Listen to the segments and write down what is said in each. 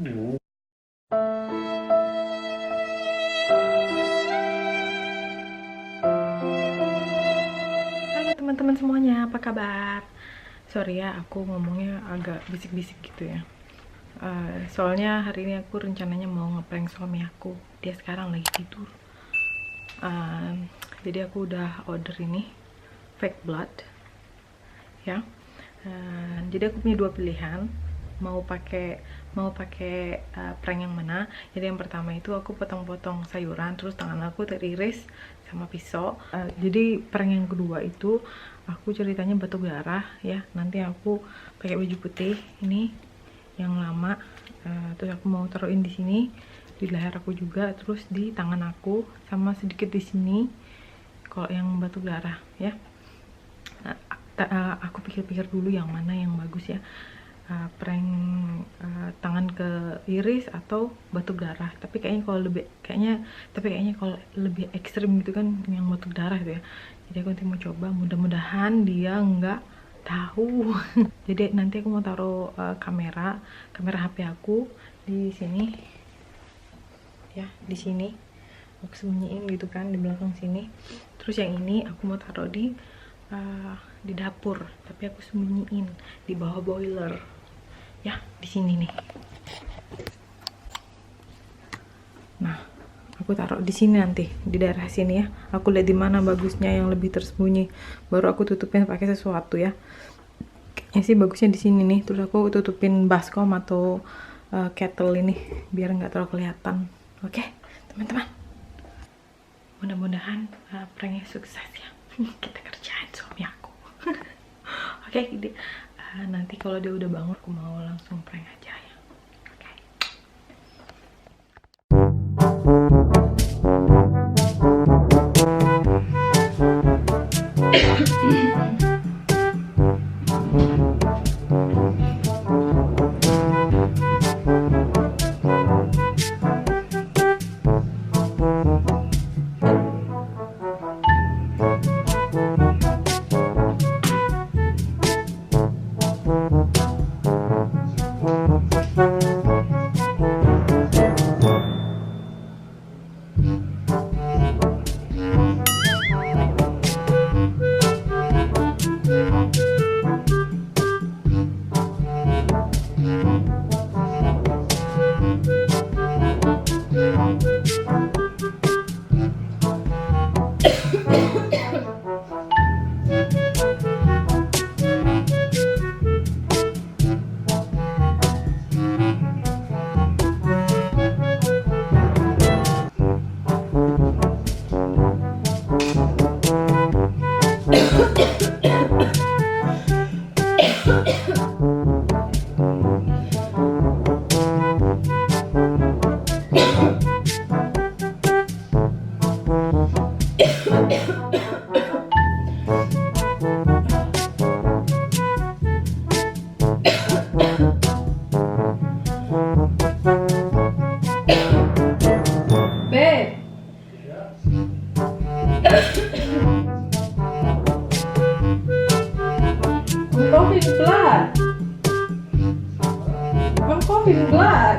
Halo teman-teman semuanya, apa kabar? Sorry ya, aku ngomongnya agak bisik-bisik gitu ya. Soalnya hari ini aku rencananya mau ngeprank suami aku. Dia sekarang lagi tidur. Jadi aku udah order ini fake blood, ya. Jadi aku punya dua pilihan. Mau pakai prank yang mana? Jadi yang pertama itu aku potong-potong sayuran, terus tangan aku teriris sama pisau. Jadi prank yang kedua itu aku ceritanya batuk darah ya. Nanti aku pakai baju putih ini yang lama, terus aku mau taruhin di sini di leher aku juga, terus di tangan aku sama sedikit di sini kalau yang batuk darah ya. Aku pikir-pikir dulu yang mana yang bagus ya, prank tangan ke iris atau batuk darah. Tapi kayaknya kalau lebih ekstrim gitu kan yang batuk darah gitu ya. Jadi aku nanti mau coba, mudah-mudahan dia nggak tahu. Jadi nanti aku mau taruh kamera HP aku di sini ya, di sini aku sembunyiin gitu kan di belakang sini. Terus yang ini aku mau taruh di dapur, tapi aku sembunyiin di bawah boiler ya, di sini nih. Nah, aku taruh di sini nanti di daerah sini ya. Aku lihat di mana bagusnya yang lebih tersembunyi, baru aku tutupin pakai sesuatu ya. Kayaknya sih bagusnya di sini nih. Terus aku tutupin baskom atau kettle ini biar nggak terlalu kelihatan. Oke, teman-teman. Mudah-mudahan pranknya sukses ya. Kita kerjain suami aku. Oke, nanti kalau dia udah bangun aku mau langsung prank aja ya. Oke. Babe. I'm coughing blood. I'm coughing blood.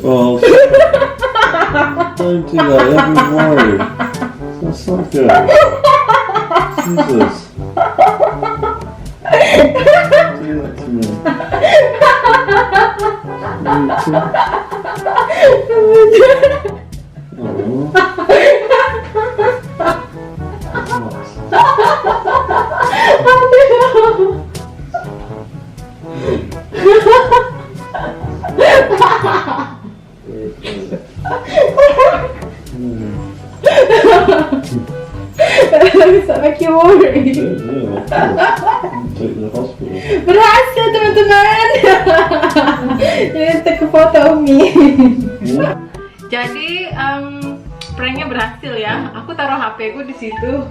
Oh, don't do that every morning. That's not good. Jesus. Don't do that to me. Bisa make you worry. Take the hospital. Berhasil teman-teman. You need to take a photo of me. Jadi pranknya berhasil ya. Aku taruh HP ku di situ,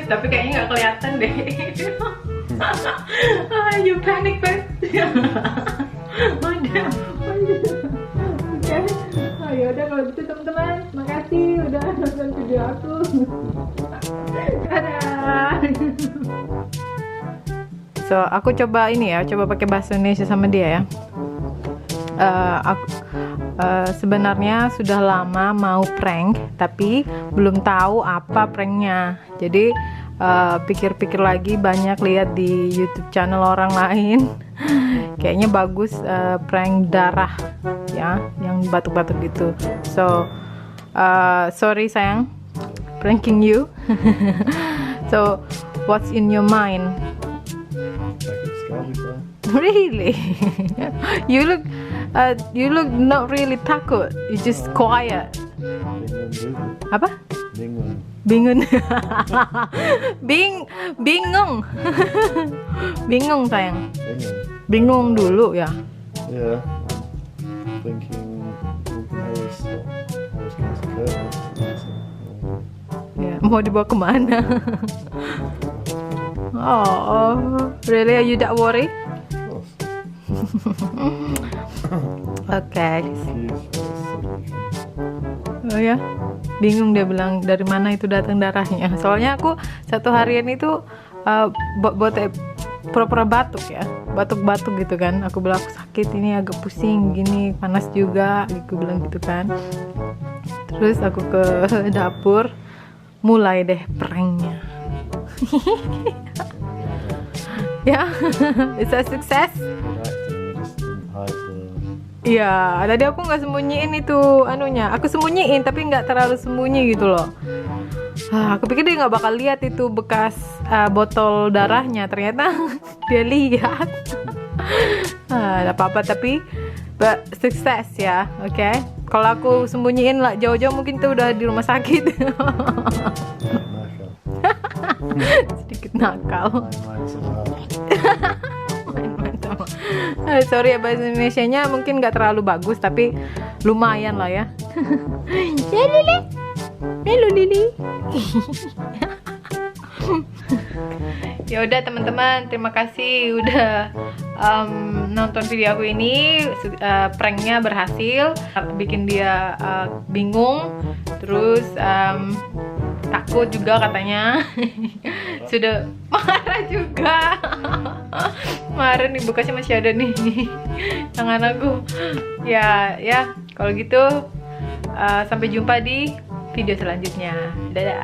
tapi kayaknya nggak kelihatan deh. You panic banget. Ya udah kalau gitu teman-teman, makasih udah nonton video aku. Dadah. So aku coba ini ya, coba pakai bahasa Indonesia sama dia ya. Sebenarnya sudah lama mau prank, tapi belum tahu apa pranknya. Jadi pikir-pikir lagi, banyak lihat di YouTube channel orang lain. Kayaknya bagus prank darah ya, yang batuk-batuk gitu. So sorry sayang, pranking you. So what's in your mind? Really? You look not really takut. You just quiet. Apa? Bingung. Bingung. Bingung sayang. Bingung dulu ya. Yeah. Thinking I was going to Curtin. Ya, mau dibawa kemana? Oh, really? Are you that worried? Oke. Oh ya, bingung dia bilang dari mana itu datang darahnya. Soalnya aku satu harian itu buat pura-pura batuk ya, batuk-batuk gitu kan. Aku bilang aku sakit, ini agak pusing gini, panas juga, aku bilang gitu kan. Terus aku ke dapur, mulai deh pranknya. Ya, it's a success. Iya, tadi aku nggak sembunyiin itu anunya. Aku sembunyiin tapi nggak terlalu sembunyi gitu loh. Aku pikir dia nggak bakal lihat itu bekas botol darahnya. Ternyata dia lihat. Nggak apa-apa tapi sukses ya, oke? Kalau aku sembunyiin lah jauh-jauh mungkin tuh udah di rumah sakit. Sedikit nakal. Sorry ya, bahasa Indonesianya mungkin nggak terlalu bagus tapi lumayan lah ya. Lili. Ya udah teman-teman, terima kasih udah nonton video aku ini. Pranknya berhasil, bikin dia bingung, terus takut juga katanya. Sudah marah juga. Kemarin nih bekasnya masih ada nih tangan aku. Ya kalau gitu sampai jumpa di video selanjutnya. Dadah.